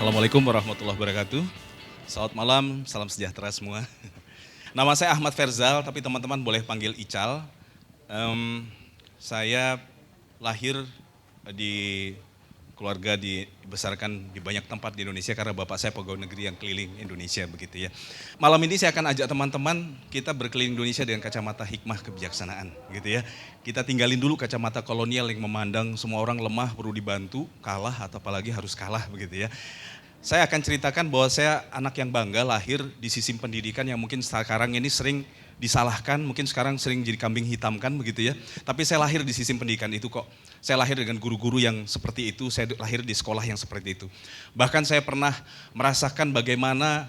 Assalamualaikum warahmatullahi wabarakatuh. Selamat malam, salam sejahtera semua. Nama saya Ahmad Ferzal, tapi teman-teman boleh panggil Ical. Saya lahir di keluarga dibesarkan di banyak tempat di Indonesia karena bapak saya pegawai negeri yang keliling Indonesia begitu ya. Malam ini saya akan ajak teman-teman kita berkeliling Indonesia dengan kacamata hikmah kebijaksanaan gitu ya. Kita tinggalin dulu kacamata kolonial yang memandang semua orang lemah perlu dibantu, kalah atau apalagi harus kalah begitu ya. Saya akan ceritakan bahwa saya anak yang bangga lahir di sistem pendidikan yang mungkin sekarang ini sering disalahkan, mungkin sekarang sering jadi kambing hitamkan begitu ya. Tapi saya lahir di sistem pendidikan itu kok. Saya lahir dengan guru-guru yang seperti itu, saya lahir di sekolah yang seperti itu. Bahkan saya pernah merasakan bagaimana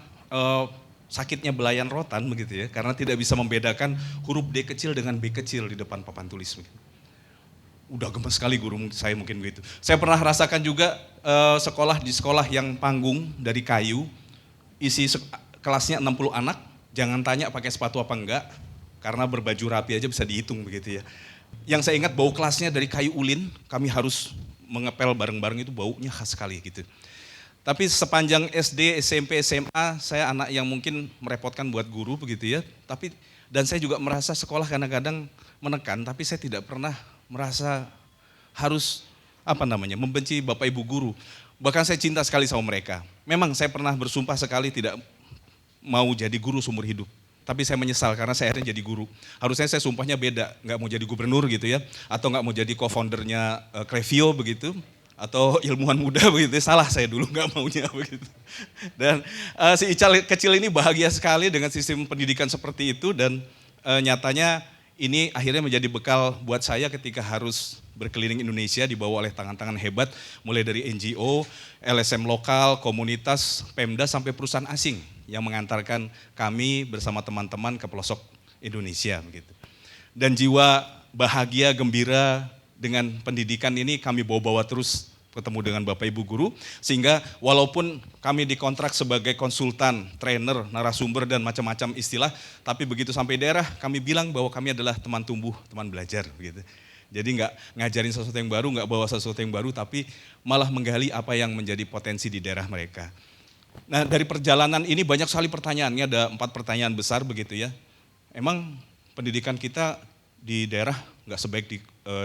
sakitnya belayan rotan begitu ya, karena tidak bisa membedakan huruf D kecil dengan B kecil di depan papan tulis. Begitu. Udah gemes sekali guru saya mungkin begitu. Saya pernah rasakan juga sekolah di sekolah yang panggung dari kayu, isi kelasnya 60 anak, jangan tanya pakai sepatu apa enggak, karena berbaju rapi aja bisa dihitung begitu ya. Yang saya ingat bau kelasnya dari kayu ulin, kami harus mengepel bareng-bareng itu baunya khas sekali gitu. Tapi sepanjang SD, SMP, SMA, saya anak yang mungkin merepotkan buat guru begitu ya. Dan saya juga merasa sekolah kadang-kadang menekan, tapi saya tidak pernah merasa harus membenci bapak ibu guru. Bahkan saya cinta sekali sama mereka. Memang saya pernah bersumpah sekali tidak mau jadi guru seumur hidup. Tapi saya menyesal karena saya akhirnya jadi guru. Harusnya saya sumpahnya beda, nggak mau jadi gubernur gitu ya. Atau nggak mau jadi co-foundernya Krevio begitu. Atau ilmuwan muda begitu, salah saya dulu nggak maunya begitu. Dan si Ical kecil ini bahagia sekali dengan sistem pendidikan seperti itu dan nyatanya ini akhirnya menjadi bekal buat saya ketika harus berkeliling Indonesia dibawa oleh tangan-tangan hebat, mulai dari NGO, LSM lokal, komunitas, Pemda, sampai perusahaan asing yang mengantarkan kami bersama teman-teman ke pelosok Indonesia. Begitu. Dan jiwa bahagia, gembira dengan pendidikan ini kami bawa-bawa terus ketemu dengan Bapak Ibu Guru, sehingga walaupun kami dikontrak sebagai konsultan, trainer, narasumber dan macam-macam istilah, tapi begitu sampai daerah kami bilang bahwa kami adalah teman tumbuh, teman belajar begitu. Jadi nggak ngajarin sesuatu yang baru, nggak bawa sesuatu yang baru, tapi malah menggali apa yang menjadi potensi di daerah mereka. Nah dari perjalanan ini banyak sekali pertanyaannya, ada 4 pertanyaan besar begitu ya. Emang pendidikan kita di daerah nggak sebaik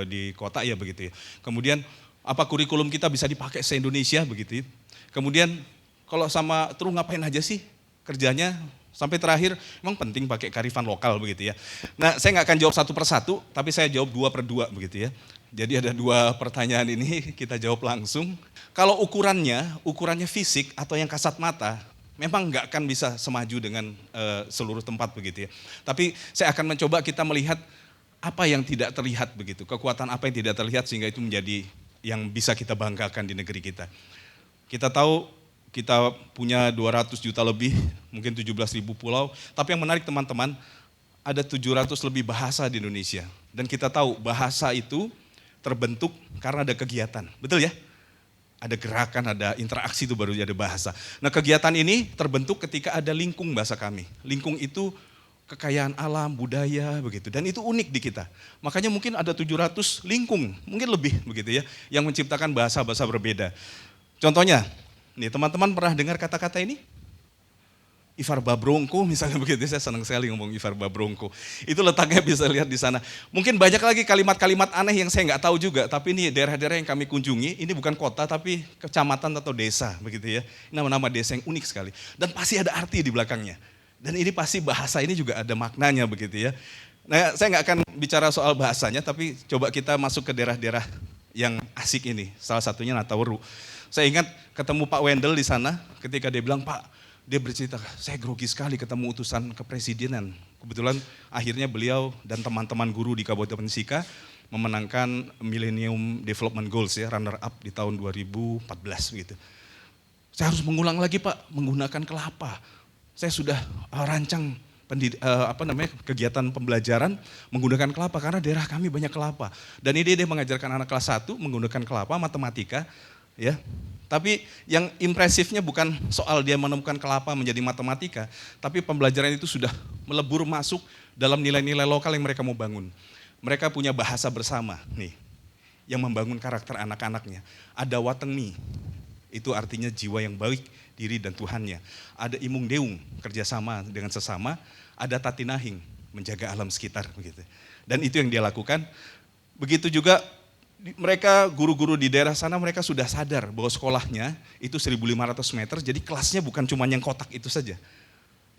di kota ya begitu ya. Kemudian apa kurikulum kita bisa dipakai se-Indonesia begitu. Kemudian kalau sama terus ngapain aja sih kerjanya, sampai terakhir memang penting pakai kearifan lokal begitu ya. Nah saya nggak akan jawab satu persatu, tapi saya jawab 2 per 2 begitu ya. Jadi ada 2 pertanyaan ini kita jawab langsung. Kalau ukurannya fisik atau yang kasat mata, memang nggak akan bisa semaju dengan seluruh tempat begitu ya. Tapi saya akan mencoba kita melihat apa yang tidak terlihat begitu, kekuatan apa yang tidak terlihat sehingga itu menjadi yang bisa kita banggakan di negeri kita. Kita tahu kita punya 200 juta lebih, mungkin 17.000 pulau, tapi yang menarik teman-teman, ada 700 lebih bahasa di Indonesia. Dan kita tahu bahasa itu terbentuk karena ada kegiatan, betul ya? Ada gerakan, ada interaksi itu baru ada bahasa. Nah kegiatan ini terbentuk ketika ada lingkung bahasa kami. Lingkung itu kekayaan alam, budaya begitu, dan itu unik di kita. Makanya mungkin ada 700 lingkung, mungkin lebih begitu ya, yang menciptakan bahasa-bahasa berbeda. Contohnya, nih teman-teman pernah dengar kata-kata ini? Ifar Babrongko misalnya begitu, saya senang sekali ngomong Ifar Babrongko. Itu letaknya bisa lihat di sana. Mungkin banyak lagi kalimat-kalimat aneh yang saya nggak tahu juga, tapi ini daerah-daerah yang kami kunjungi, ini bukan kota tapi kecamatan atau desa begitu ya. Nama-nama desa yang unik sekali, dan pasti ada arti di belakangnya. Dan ini pasti bahasa ini juga ada maknanya begitu ya. Nah saya nggak akan bicara soal bahasanya, tapi coba kita masuk ke daerah-daerah yang asik ini. Salah satunya Nataweru. Saya ingat ketemu Pak Wendel di sana ketika dia bilang, Pak, dia bercerita, saya grogi sekali ketemu utusan kepresidenan. Kebetulan akhirnya beliau dan teman-teman guru di Kabupaten Sika memenangkan Millennium Development Goals ya, runner up di tahun 2014 gitu. Saya harus mengulang lagi Pak, menggunakan kelapa. Saya sudah rancang kegiatan pembelajaran menggunakan kelapa karena daerah kami banyak kelapa. Dan ini dia mengajarkan anak kelas 1 menggunakan kelapa, matematika ya. Tapi yang impresifnya bukan soal dia menemukan kelapa menjadi matematika, tapi pembelajaran itu sudah melebur masuk dalam nilai-nilai lokal yang mereka mau bangun. Mereka punya bahasa bersama nih, yang membangun karakter anak-anaknya. Ada watengmi, Itu artinya jiwa yang baik diri dan Tuhannya. Ada imung deung, kerjasama dengan sesama. Ada tatinahing, menjaga alam sekitar begitu. Dan itu yang dia lakukan. Begitu juga mereka guru-guru di daerah sana mereka sudah sadar bahwa sekolahnya itu 1.500 meter, jadi kelasnya bukan cuma yang kotak itu saja.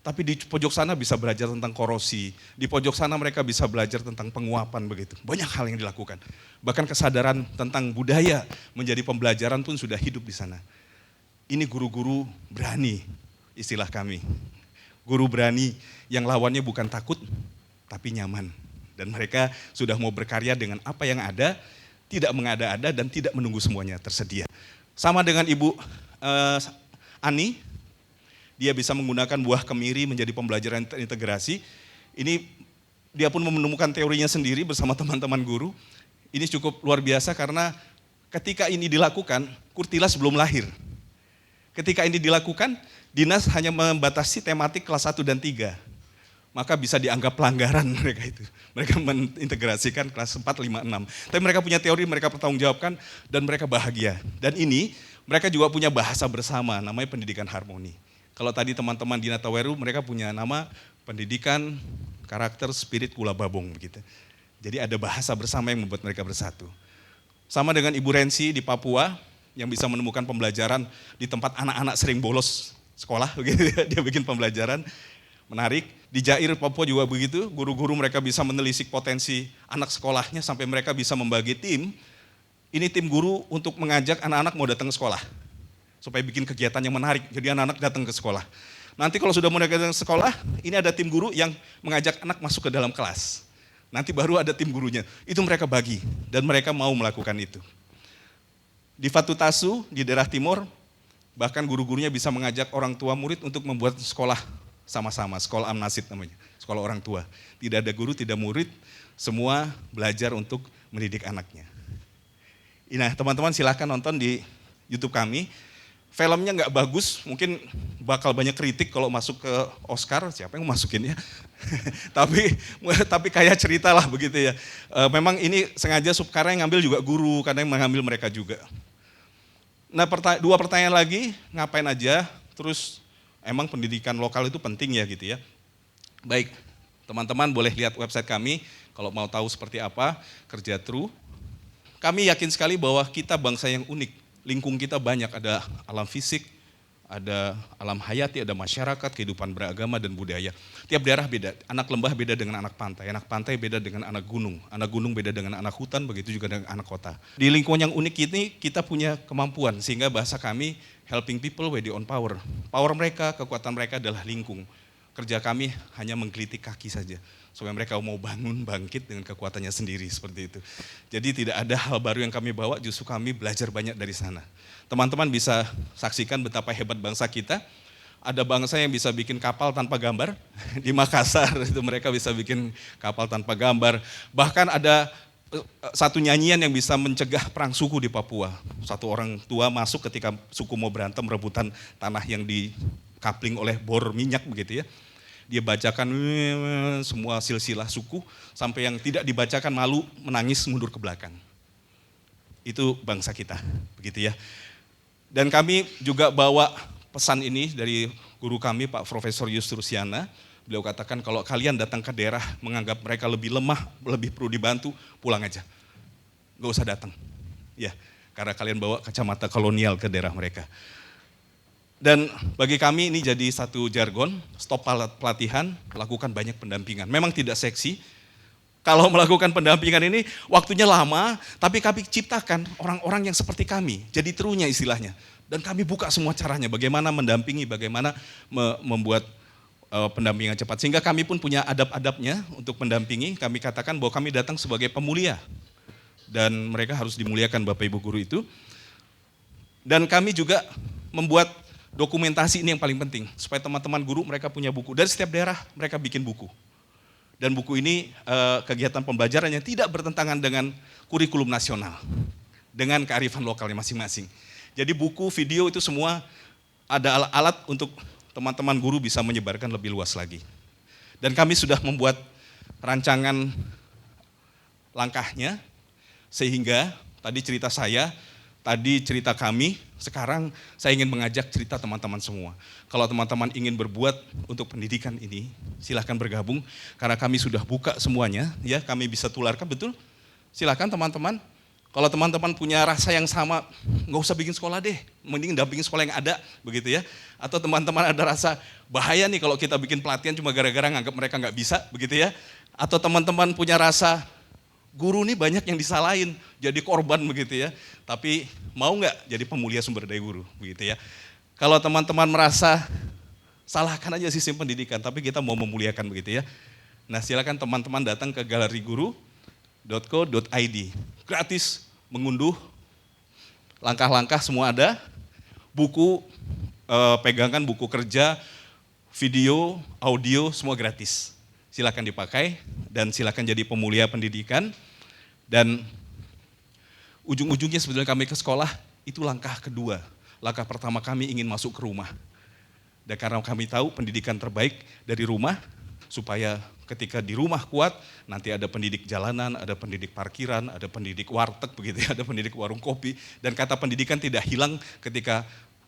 Tapi di pojok sana bisa belajar tentang korosi, di pojok sana mereka bisa belajar tentang penguapan begitu. Banyak hal yang dilakukan. Bahkan kesadaran tentang budaya menjadi pembelajaran pun sudah hidup di sana. Ini guru-guru berani, istilah kami. Guru berani yang lawannya bukan takut, tapi nyaman. Dan mereka sudah mau berkarya dengan apa yang ada, tidak mengada-ada dan tidak menunggu semuanya tersedia. Sama dengan Ibu Ani, dia bisa menggunakan buah kemiri menjadi pembelajaran integrasi. Ini dia pun menemukan teorinya sendiri bersama teman-teman guru. Ini cukup luar biasa karena ketika ini dilakukan, Kurtilas belum lahir. Ketika ini dilakukan, dinas hanya membatasi tematik kelas 1 dan 3. Maka bisa dianggap pelanggaran mereka itu. Mereka mengintegrasikan kelas 4, 5, 6. Tapi mereka punya teori, mereka pertanggungjawabkan, dan mereka bahagia. Dan ini, mereka juga punya bahasa bersama, namanya pendidikan harmoni. Kalau tadi teman-teman di Nataweru, mereka punya nama pendidikan karakter spirit kula babong begitu. Jadi ada bahasa bersama yang membuat mereka bersatu. Sama dengan Ibu Rensi di Papua yang bisa menemukan pembelajaran di tempat anak-anak sering bolos sekolah begitu. Dia bikin pembelajaran menarik. Di Jair Papua juga begitu, guru-guru mereka bisa menelisik potensi anak sekolahnya sampai mereka bisa membagi tim. Ini tim guru untuk mengajak anak-anak mau datang ke sekolah. Supaya bikin kegiatan yang menarik, jadi anak-anak datang ke sekolah. Nanti kalau sudah mulai datang ke sekolah, ini ada tim guru yang mengajak anak masuk ke dalam kelas. Nanti baru ada tim gurunya, itu mereka bagi, dan mereka mau melakukan itu. Di Fatu Tasu, di daerah timur, bahkan guru-gurunya bisa mengajak orang tua murid untuk membuat sekolah sama-sama, sekolah amnasid namanya, sekolah orang tua. Tidak ada guru, tidak murid, semua belajar untuk mendidik anaknya. Nah teman-teman silahkan nonton di YouTube kami. Filmnya nggak bagus, mungkin bakal banyak kritik kalau masuk ke Oscar, siapa yang masukin ya. tapi kayak cerita lah begitu ya. Memang ini sengaja karena yang ngambil juga guru, kadang yang mengambil mereka juga. Nah 2 pertanyaan lagi, ngapain aja, terus emang pendidikan lokal itu penting ya gitu ya. Baik, teman-teman boleh lihat website kami, kalau mau tahu seperti apa, Kerja True. Kami yakin sekali bahwa kita bangsa yang unik. Lingkung kita banyak, ada alam fisik, ada alam hayati, ada masyarakat, kehidupan beragama dan budaya. Tiap daerah beda, anak lembah beda dengan anak pantai beda dengan anak gunung beda dengan anak hutan, begitu juga dengan anak kota. Di lingkungan yang unik ini kita punya kemampuan, sehingga bahasa kami helping people where they own power. Power mereka, kekuatan mereka adalah lingkung. Kerja kami hanya menggelitik kaki saja, supaya mereka mau bangun, bangkit dengan kekuatannya sendiri seperti itu. Jadi tidak ada hal baru yang kami bawa, justru kami belajar banyak dari sana. Teman-teman bisa saksikan betapa hebat bangsa kita. Ada bangsa yang bisa bikin kapal tanpa gambar, di Makassar itu mereka bisa bikin kapal tanpa gambar. Bahkan ada satu nyanyian yang bisa mencegah perang suku di Papua. Satu orang tua masuk ketika suku mau berantem rebutan tanah yang dikapling oleh bor minyak begitu ya. Dia bacakan semua silsilah suku, sampai yang tidak dibacakan malu, menangis mundur ke belakang. Itu bangsa kita, begitu ya. Dan kami juga bawa pesan ini dari guru kami, Pak Profesor Yustrusiana. Beliau katakan kalau kalian datang ke daerah menganggap mereka lebih lemah, lebih perlu dibantu, pulang aja. Gak usah datang. Ya, karena kalian bawa kacamata kolonial ke daerah mereka. Dan bagi kami ini jadi satu jargon, stop pelatihan, lakukan banyak pendampingan. Memang tidak seksi, kalau melakukan pendampingan ini waktunya lama, tapi kami ciptakan orang-orang yang seperti kami, jadi trunya istilahnya. Dan kami buka semua caranya, bagaimana mendampingi, bagaimana membuat pendampingan cepat. Sehingga kami pun punya adab-adabnya untuk mendampingi, kami katakan bahwa kami datang sebagai pemulia. Dan mereka harus dimuliakan Bapak Ibu Guru itu. Dan kami juga membuat dokumentasi ini yang paling penting, supaya teman-teman guru mereka punya buku. Dari setiap daerah mereka bikin buku. Dan buku ini kegiatan pembelajarannya tidak bertentangan dengan kurikulum nasional, dengan kearifan lokalnya masing-masing. Jadi buku, video itu semua ada alat untuk teman-teman guru bisa menyebarkan lebih luas lagi. Dan kami sudah membuat rancangan langkahnya, sehingga tadi cerita saya, tadi cerita kami, sekarang saya ingin mengajak cerita teman-teman semua. Kalau teman-teman ingin berbuat untuk pendidikan ini, silahkan bergabung, karena kami sudah buka semuanya, ya kami bisa tularkan, betul? Silahkan teman-teman. Kalau teman-teman punya rasa yang sama, nggak usah bikin sekolah deh, mending dampingin sekolah yang ada, begitu ya. Atau teman-teman ada rasa bahaya nih kalau kita bikin pelatihan cuma gara-gara nganggap mereka nggak bisa, begitu ya. Atau teman-teman punya rasa, guru nih banyak yang disalahin, jadi korban begitu ya. Tapi mau nggak jadi pemulia sumber daya guru, begitu ya. Kalau teman-teman merasa, salahkan aja sistem pendidikan, tapi kita mau memuliakan begitu ya. Nah silakan teman-teman datang ke galeriguru.co.id, gratis, mengunduh, langkah-langkah semua ada, buku, pegangan buku kerja, video, audio, semua gratis. Silakan dipakai dan silakan jadi pemulia pendidikan. Dan ujung-ujungnya sebetulnya kami ke sekolah, itu langkah kedua. Langkah pertama kami ingin masuk ke rumah. Dan karena kami tahu pendidikan terbaik dari rumah, supaya ketika di rumah kuat, nanti ada pendidik jalanan, ada pendidik parkiran, ada pendidik warteg, begitu ya, ada pendidik warung kopi, dan kata pendidikan tidak hilang ketika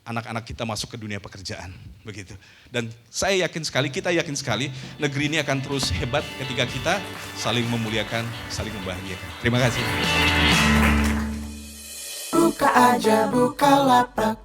anak-anak kita masuk ke dunia pekerjaan, begitu. Dan saya yakin sekali, kita yakin sekali, negeri ini akan terus hebat ketika kita saling memuliakan, saling membahagiakan. Terima kasih. Buka aja Bukalapak.